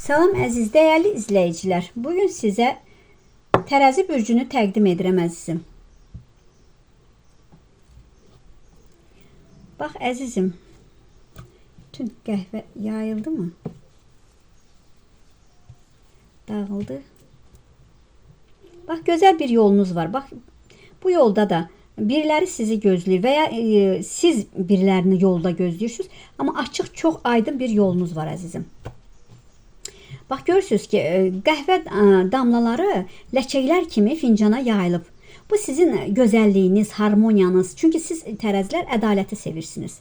Salam əziz, dəyərli izləyicilər. Bugün sizə tərəzi bürcünü təqdim edirəm əzizim. Bax əzizim, bütün qəhvə yayıldı mı? Dağıldı. Bax, gözəl bir yolunuz var. Bax, bu yolda da biriləri sizi gözləyir və ya siz birilərini yolda gözləyirsiniz. Amma açıq, çox aydın bir yolunuz var əzizim. Bax, görürsünüz ki, qəhvə damlaları ləkəklər kimi fincana yayılıb. Bu sizin gözəlliyiniz, harmoniyanız. Çünki siz tərəzilər ədaləti sevirsiniz.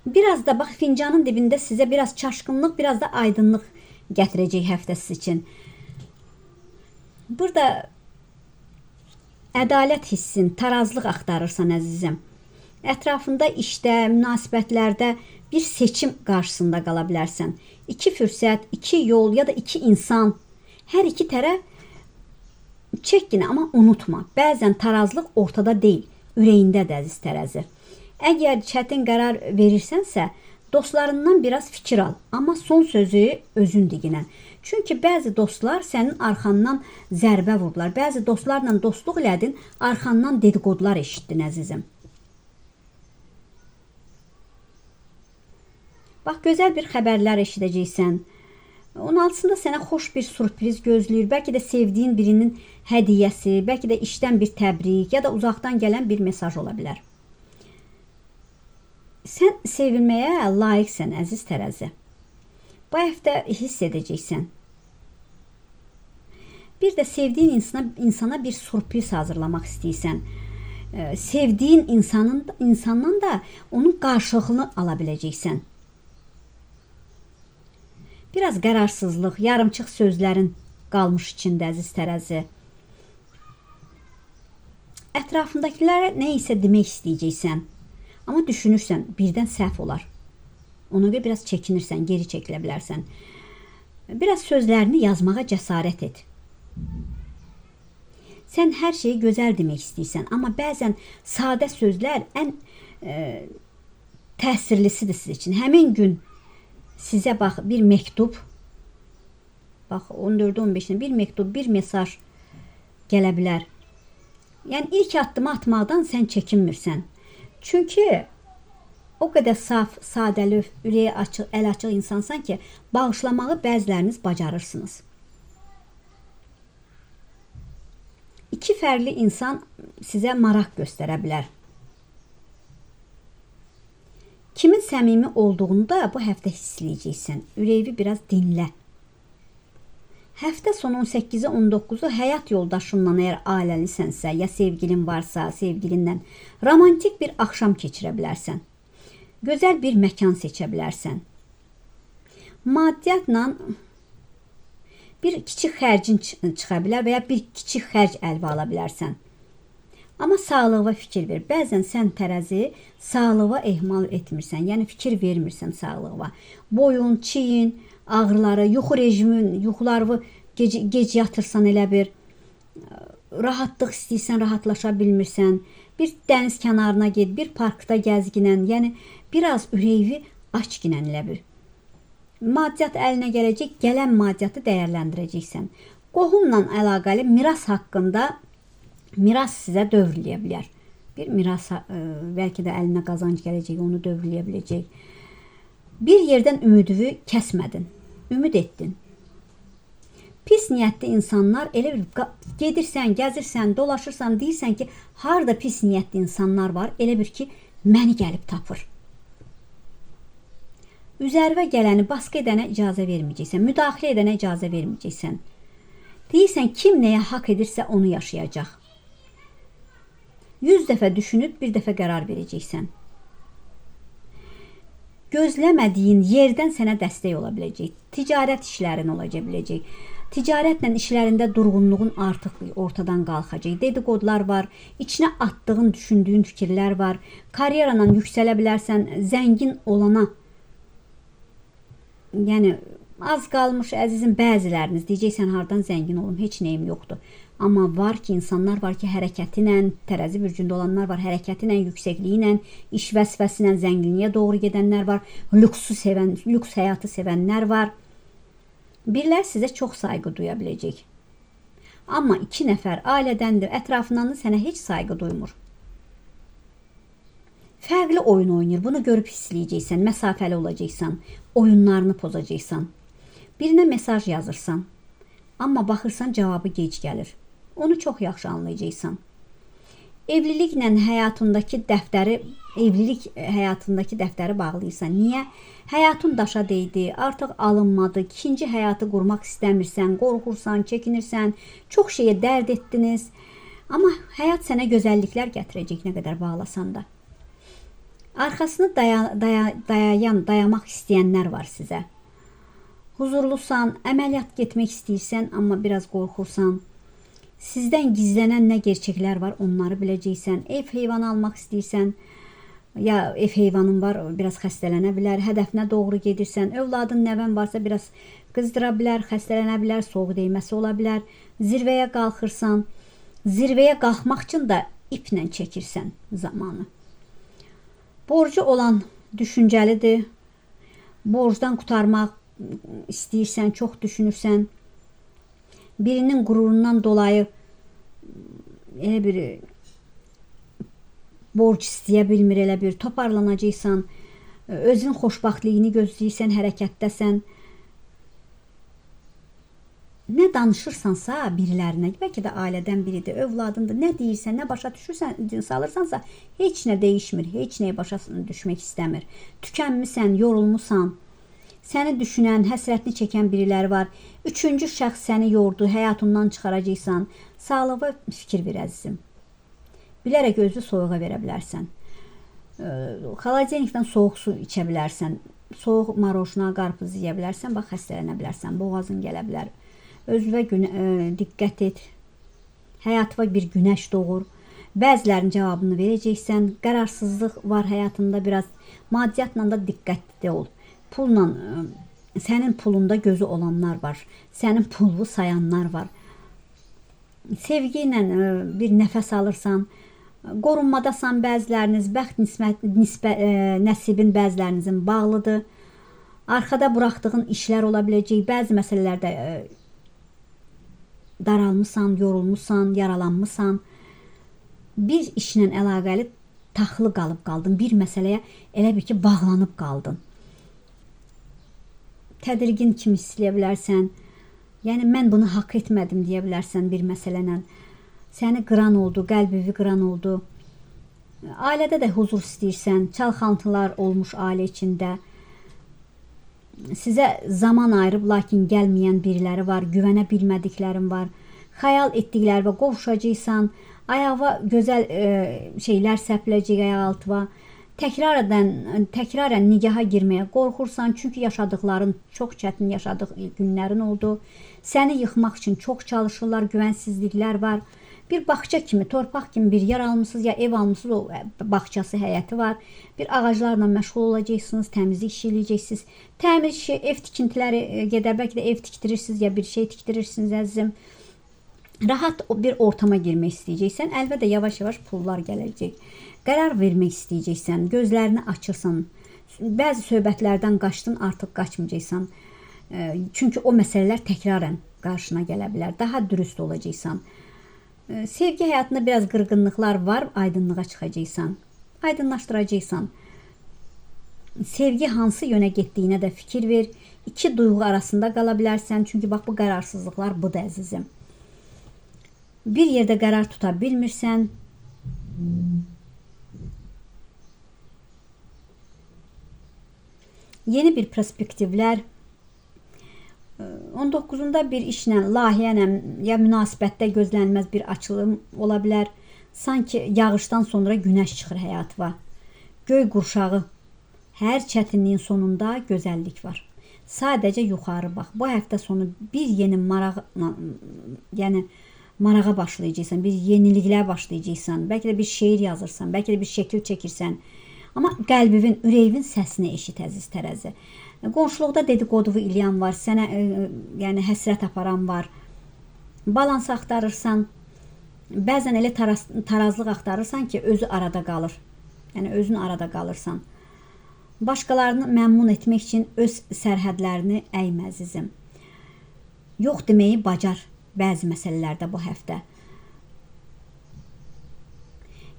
Biraz da bax, fincanın dibində sizə biraz çaşqınlıq, biraz da aydınlıq gətirəcək həftəsi üçün. Burada ədalət hissin, tarazlıq axtarırsan əzizim. Ətrafında işdə, münasibətlərdə bir seçim qarşısında qala bilərsən. İki fürsət, iki yol ya da iki insan. Hər iki tərəf çək yine, amma unutma. Bəzən tarazlıq ortada deyil, ürəyindədir əziz tərəzi. Əgər çətin qərar verirsənsə, dostlarından biraz fikir al. Amma son sözü özün diginən. Çünki bəzi dostlar sənin arxandan zərbə vurdular. Bəzi dostlarla dostluq elədin, arxandan dedikodular eşitdin əzizim. Bax, gözəl bir xəbərlər eşidəcəksən. Onun altında sənə xoş bir sürpriz gözləyir. Bəlkə də sevdiyin birinin hədiyyəsi, bəlkə də işdən bir təbrik ya da uzaqdan gələn bir mesaj ola bilər. Sən sevilməyə layiqsən əziz tərəzi. Bu həftə hiss edəcəksən. Bir də sevdiyin insana bir sürpriz hazırlamaq istəyirsən. Sevdiyin insandan da onun qarşılığını ala biləcəksən. Biraz qərarsızlıq, yarımçıq sözlərin qalmış içində əziz tərəzi. Ətrafındakilərə nə isə demək istəyəcəksən. Amma düşünürsən, birdən səhv olar. Ona görə biraz çəkinirsən, geri çəkilə bilərsən. Biraz sözlərini yazmağa cəsarət et. Sən hər şeyi gözəl demək istəyirsən, amma bəzən sadə sözlər ən təsirlisidir siz üçün. Həmin gün sizə bax, bir məktub, bax 14-15-də bir məktub, bir mesaj gələ bilər. Yəni ilk addımı atmaqdan sən çəkinmirsən. Çünki o qədər saf, sadəli, ürəyi açıq, əl açıq insansan ki, bağışlamağı bəziləriniz bacarırsınız. İki fərqli insan sizə maraq göstərə bilər. Kimin səmimi olduğunu da bu həftə hissləyəcəksən. Ürəyi biraz dinlə. Həftə sonu 18-i 19-u həyat yoldaşınla, əgər ailəlisənsə, ya sevgilin varsa, sevgilinlə romantik bir axşam keçirə bilərsən. Gözəl bir məkan seçə bilərsən. Maddiyyatla bir kiçik xərcin çıxa bilər və ya bir kiçik xərc əlvə ala bilərsən. Amma sağlığa fikir ver. Bəzən sən tərəzi sağlığa ehmal etmirsən. Yəni fikir vermirsən sağlığa. Boyun, çiyin, ağrıları, yuxu rejimin, yuxularını gec yatırsan elə bir. Rahatlıq istəyirsən, rahatlaşa bilmirsən. Bir dəniz kənarına get, bir parkda gəzginən. Yəni biraz ürəyi aç ginən elə bir. Maddiyyat əlinə gələcək, gələn maddiyyatı dəyərləndirəcəksən. Qohumla əlaqəli miras haqqında miras sizə dövrləyə bilər. Bir miras, bəlkə də əlinə qazanc gələcək, onu dövrləyə biləcək. Bir yerdən ümidini kəsmədin, ümid etdin. Pis niyyətli insanlar, elə bir gedirsən, gəzirsən, dolaşırsan, deyirsən ki, harada pis niyyətli insanlar var, elə bir ki, məni gəlib tapır. Üzərvə gələni baskı edənə icazə verməyəcəksən, müdaxilə edənə icazə verməyəcəksən. Deyirsən, kim nəyə haqq edirsə onu yaşayacaq. 100 dəfə düşünüb, bir dəfə qərar verəcəksən. Gözləmədiyin yerdən sənə dəstək ola biləcək. Ticarət işlərin olacaq biləcək. Ticarətlə işlərində durğunluğun artıq ortadan qalxacaq. Dedikodular var, içinə attığın, düşündüyün fikirlər var. Karyeranla yüksələ bilərsən, zəngin olana, yəni Az qalmış əzizim, bəziləriniz deyəcəksən hardan zəngin olum, heç nəyim yoxdur. Amma var ki, insanlar var ki, hərəkəti ilə, tərəzi bürcündə olanlar var, hərəkəti ilə, yüksəkliyi ilə, iş vəzifəsi ilə zənginliyə doğru gedənlər var, lüks həyatı sevənlər var. Birlər sizə çox sayğı duya biləcək. Amma 2 nəfər ailədəndir, ətrafından da sənə heç sayğı duymur. Fərqli oyun oynayır, bunu görüb hisləyəcəksən, məsafəli olacaqsan, oyunlarını pozacaqsan. Birinə mesaj yazırsan, amma baxırsan cavabı gec gəlir. Onu çox yaxşı anlayacaqsan. Evlilik həyatındakı dəftəri bağlayırsan. Niyə? Həyatın daşa deydi, artıq alınmadı, ikinci həyatı qurmaq istəmirsən, qorxursan, çəkinirsən, çox şeyə dərd etdiniz. Amma həyat sənə gözəlliklər gətirəcək nə qədər bağlasan da. Arxasını dayamaq istəyənlər var sizə. Huzurlusan, əməliyyat getmək istəyirsən, amma biraz qorxursan. Sizdən gizlənən nə gerçəklər var, onları biləcəksən. Ev heyvanı almaq istəyirsən, ya ev heyvanın var, biraz xəstələnə bilər, hədəfinə doğru gedirsən. Övladın, nəvən varsa biraz qızdıra bilər, xəstələnə bilər, soğuq dəyməsi ola bilər. Zirvəyə qalxırsan, zirvəyə qalxmaq üçün də iplə çəkirsən zamanı. Borcu olan düşüncəlidir. Borcdan qurtarmaq istəyirsən, çox düşünürsən. Birinin qürurundan dolayı elə bir borc istəyə bilmir, elə bir toparlanacaqsan. Özün xoşbaxtlığını gözləyirsən, hərəkətdəsən. Nə danışırsansa birilərinə, bəlkə də ailədən biridir, övladındır, nə deyirsən, nə başa düşürsən, salırsansa heç nə dəyişmir, heç nəyə başa düşmək istəmir. Tükənmisən, yorulmusan, səni düşünən, həsrətini çəkən biriləri var. Üçüncü şəxs səni yordu, həyatından çıxaracaqsan. Sağlığa fikir ver əzizim. Bilərək özü soyuğa verə bilərsən. Xaladenikdən soğuk su içə bilərsən. Soğuk maroşna, qarpız yeyə bilərsən, bax xəstələnə bilərsən, boğazın gələ bilər. Özünə diqqət et. Həyatına bir günəş doğur. Bəzilərinin cavabını verəcəksən. Qərarsızlıq var həyatında biraz. Maddiyyatla da diqqətli ol. Pulla, sənin pulunda gözü olanlar var. Sənin pulunu sayanlar var. Sevgi ilə bir nəfəs alırsan. Qorunmadasan bəziləriniz. Bəxt nəsibin bəzilərinizin bağlıdır. Arxada buraxdığın işlər ola biləcək. Bəzi məsələlərdə daralmısan, yorulmusan, yaralanmısan. Bir işlə əlaqəli taxılı qalıb qaldın. Bir məsələyə elə bir ki, bağlanıb qaldın. Tədirgin kimi istəyə bilərsən. Yəni, mən bunu haqq etmədim deyə bilərsən bir məsələnə. Səni qıran oldu, qəlbivi qıran oldu. Ailədə də huzur istəyirsən. Çalxantılar olmuş ailə içində. Sizə zaman ayırıb, lakin gəlməyən biriləri var, güvənə bilmədiklərin var. Xəyal etdiklərinə qovuşacaqsan, ayağa gözəl şeylər səpiləcək ayağa altıva. Təkrarən nigaha girməyə qorxursan, çünki yaşadıqların çox çətin yaşadıq günlərin oldu. Səni yıxmaq üçün çox çalışırlar, güvənsizliklər var. Bir bağça kimi, torpaq kimi bir yer almışsınız, ya ev almışsınız, o bağçası, həyəti var. Bir ağaclarla məşğul olacaqsınız, təmizlik işi eləyəcəksiniz. Təmir işi, ev tikintiləri gedər, bəlkə də ev tiktirirsiniz, ya bir şey tiktirirsiniz əzizim. Rahat bir ortama girmək istəyəcəksən, əlbəttə yavaş-yavaş pullar gələcək. Qərar vermək istəyəcəksən, gözlərini açırsan. Bəzi söhbətlərdən qaçdın, artıq qaçmayacaqsan. Çünki o məsələlər təkrarən qarşına gələ bilər. Daha dürüst olacaqsan. Sevgi həyatında biraz qırğınlıqlar var, aydınlığa çıxacaqsan. Aydınlaşdıracaqsan. Sevgi hansı yönə getdiyinə də fikir ver. İki duyğu arasında qala bilərsən. Çünki bax, bu qərarsızlıqlar budur əzizim. Bir yerdə qərar tuta bilmirsən. Yeni bir perspektivlər. 19-unda bir işlə, layihəylə ya münasibətdə gözlənilməz bir açılım ola bilər. Sanki yağışdan sonra günəş çıxır həyatıma. Göy qurşağı. Hər çətinliyin sonunda gözəllik var. Sadəcə yuxarı bax. Bu həftə sonu bir yeni marağa başlayacaqsan, bir yeniliklər başlayacaqsan. Bəlkə də bir şeir yazırsan, bəlkə də bir şəkil çəkirsən. Amma qəlbivin, ürəyivin səsini eşit əziz tərəzi. Qonşuluqda dedikodu eləyən var, sənə yəni həsrət aparan var. Balans axtarırsan, bəzən elə tarazlıq axtarırsan ki, özü arada qalır. Yəni özün arada qalırsan. Başqalarını məmnun etmək üçün öz sərhədlərini əymə əzizim. Yox deməyi bacar bəzi məsələlərdə bu həftə.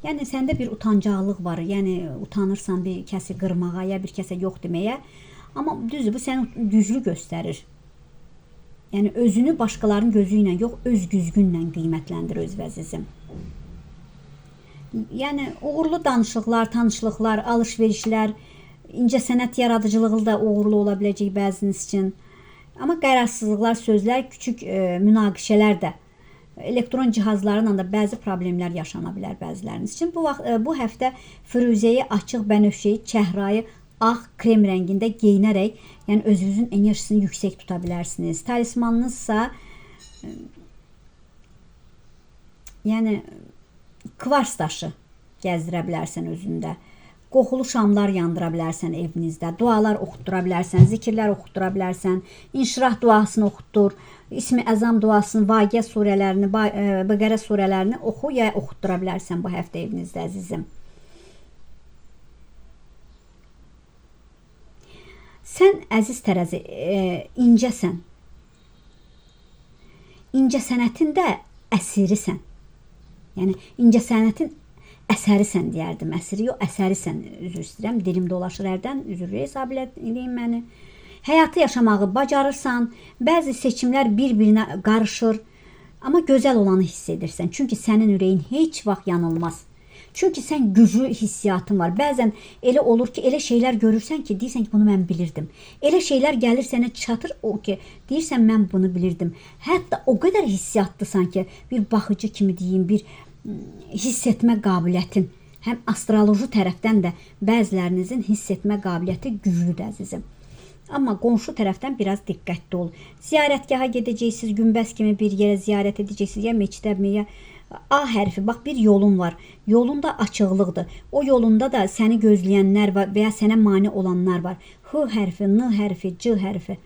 Yəni səndə bir utancaqlıq var. Yəni utanırsan bir kəsi qırmağa, ya bir kəsə yox deməyə. Amma düzdür, bu səni güclü göstərir. Yəni özünü başqalarının gözü ilə yox, öz güzgünlə qiymətləndir öz əzizim. Yəni uğurlu danışıqlar, tanışlıqlar, alış-verişlər, incəsənət yaradıcılığı da uğurlu ola biləcək bəziniz üçün. Amma qərarsızlıqlar, sözlər, küçük münaqişələr də, elektron cihazlarla da bəzi problemlər yaşana bilər bəziləriniz üçün. Bu həftə firuzəyi, açıq bənövşəyi, çəhrayı, ağ krem rəngində geyinərək, yəni özünüzün enerjisini yüksək tuta bilərsiniz. Talismanınızsa yəni kvars daşı gəzdirə bilərsən özündə. Qoxulu şamlar yandıra bilərsən evinizdə, dualar oxutdura bilərsən, zikirlər oxutdura bilərsən, inşirah duasını oxutdur, İsmi Əzam duasını, Vaqia surələrini, Bəqərə surələrini oxu ya oxutdura bilərsən bu həftə evinizdə əzizim. Sən əziz tərəzi, incəsən. İncəsənətin də əsirisən. Yəni incəsənətin əsərisən deyərdim. Əsiri yox, əsərisən. Üzr istəyirəm, dilim dolaşır hərdən. Üzrlü hesab edin məni. Həyatı yaşamağı bacarırsan. Bəzi seçimlər bir-birinə qarışır. Amma gözəl olanı hiss edirsən. Çünki sənin ürəyin heç vaxt yanılmaz. Çünki sən güclü hissiyatın var. Bəzən elə olur ki, elə şeylər görürsən ki, deyirsən ki, bunu mən bilirdim. Elə şeylər gəlir sənə çatır o ki, deyirsən mən bunu bilirdim. Hətta o qədər hissiyatlısan ki, bir baxıcı kimi deyim, bir hiss etmə qabiliyyətin, həm astroloji tərəfdən də bəzilərinizin hiss etmə qabiliyyəti güclüdür əzizim. Amma qonşu tərəfdən biraz diqqətli ol. Ziyarətgaha gedəcəksiniz, günbəz kimi bir yerə ziyarət edəcəksiniz, ya meçidə, ya A hərfi, bax bir yolun var. Yolunda açıqlıqdır. O yolunda da səni gözləyənlər var və ya sənə mane olanlar var. H hərfi, N hərfi, C hərfi.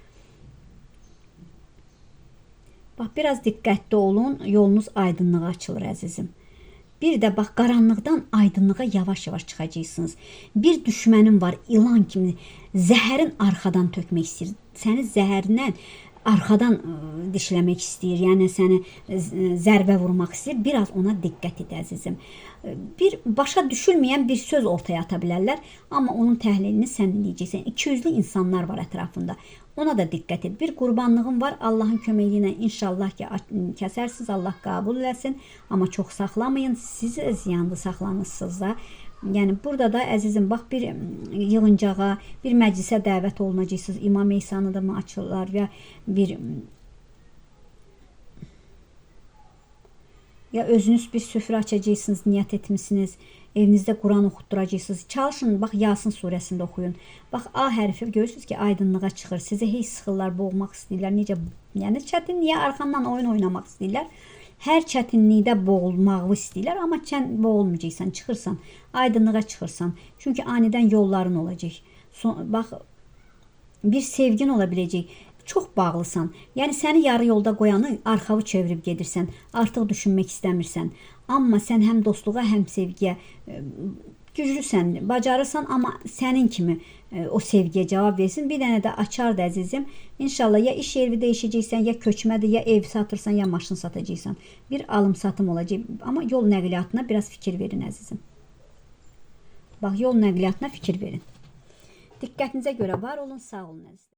Bax biraz diqqətli olun, yolunuz aydınlığa açılır əzizim. Bir də bax qaranlıqdan aydınlığa yavaş-yavaş çıxacaqsınız. Bir düşmənin var, ilan kimi zəhərin arxadan tökmək istəyir. Səni zəhərlə arxadan dişləmək istəyir, yəni səni zərbə vurmaq istəyir. Biraz ona diqqət et əzizim. Bir başa düşülməyən bir söz ortaya ata bilərlər, amma onun təhlilini sən eləyəcəksən. 200'lü insanlar var ətrafında. Ona da diqqət et. Bir qurbanlığın var, Allahın köməyi ilə inşallah ki kəsərsiniz, Allah qəbul eləsin. Amma çox saxlamayın, siz ziyanlı saxlanırsınız da. Yəni burada da əzizim bax bir yığıncağa, bir məclisə dəvət olunacaqsınız. İmam Eysanı da mı açırlar ya bir ya özünüz bir süfrə açacaqsınız, niyyət etmisiniz. Evinizdə Quran oxutduracaqsınız. Çalışın, bax Yasin surəsində oxuyun. Bax A hərfi görürsünüz ki, aydınlığa çıxır. Sizi heç sıxırlar, boğmaq istəyirlər. Necə? Yəni çətinliyə arxandan oyun oynamaq istəyirlər. Hər çətinlikdə boğulmağı istəyirlər, amma sən boğulmayacaqsan, çıxırsan, aydınlığa çıxırsan. Çünki anidən yolların olacaq. Bax, bir sevgin ola biləcək. Çox bağlısan. Yəni səni yarı yolda qoyanı arxavı çevirib gedirsən. Artıq düşünmək istəmirsən. Amma sən həm dostluğa, həm sevgiyə güclüsən, bacarırsan, amma sənin kimi o sevgiyə cavab versin. Bir dənə də açar da əzizim. İnşallah ya iş yeri dəyişəcəksən, ya köçmədir, ya ev satırsan, ya maşın satacaqsan. Bir alım-satım olacaq. Amma yol nəqliyyatına biraz fikir verin əzizim. Bax, yol nəqliyyatına fikir verin. Diqqətinizə görə var olun, sağ olun əzizim.